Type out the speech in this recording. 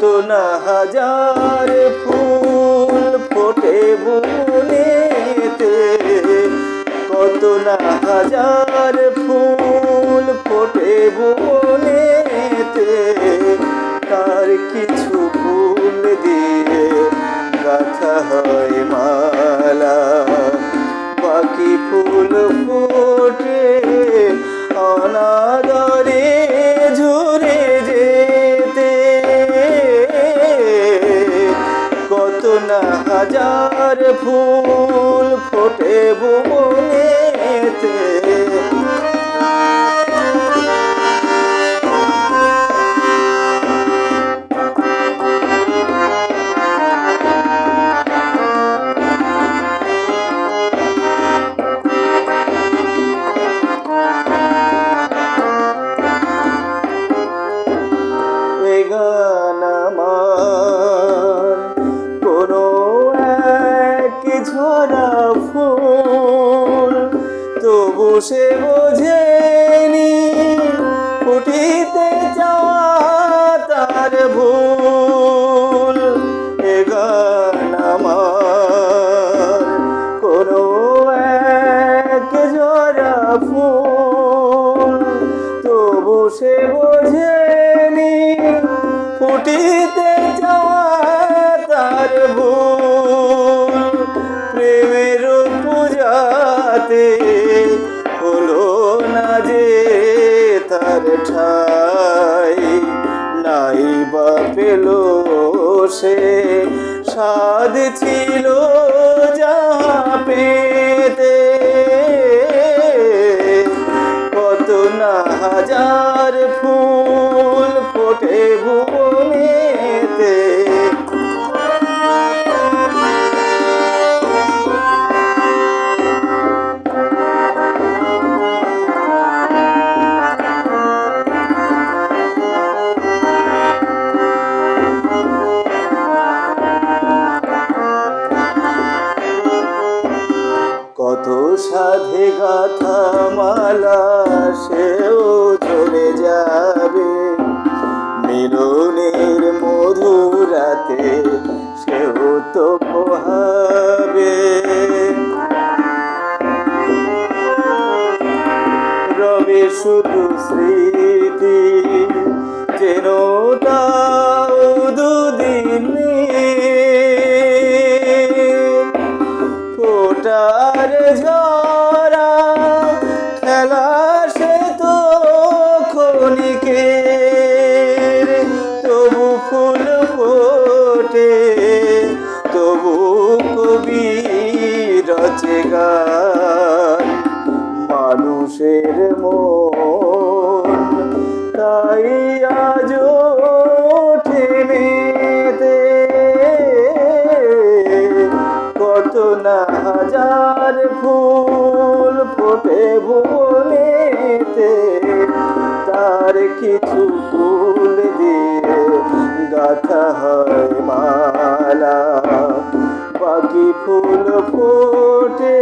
কত না হাজার ফুল ফোটে বনেতে, কত না হাজার ফুল ফোটে বনেতে, তার কিছু ফুল দিয়ে গাঁথা হয় মালা। বাকি ফুল ফোটে অনাদরে ঝরে যেতে, কত না হাজার ফুল ফোটে বনেতে। গান আমার কোনো এক ঝরা ফুল, তবু সে বোঝেনি ফুটিতে চাওয়া তার ভুল। এ গান আমার কোনো এক ঝরা ফুল, তবু সে বোঝেনি ফুটিতে যাওয়া তার ভুল। প্রেমের পূজাতে হলো না যে তার ঠাই, নাই বা পেল সে স্বাদ ছিল যাহা পেতে। কত না হাজার ফুল ফোটে বনেতে, কত সাধে গাথা মালা সেও ঝরে যাবে, মিলনের মধুরাতে সেও তো পোহাবে। রবে শুধু স্মৃতি যেন তাও দুদিন, ফোটার ঝরা খেলা সে তো ক্ষণিকের, তবু ফুল ফোটে তবু কবি রচে গান। মানুষের মন তাই আজও থেমেতে, কত না হাজার ফুল ফোটে বনেতে, তার কিছু ফুল দিয়ে গাঁথা হয় মালা। বাকি ফুল ফোটে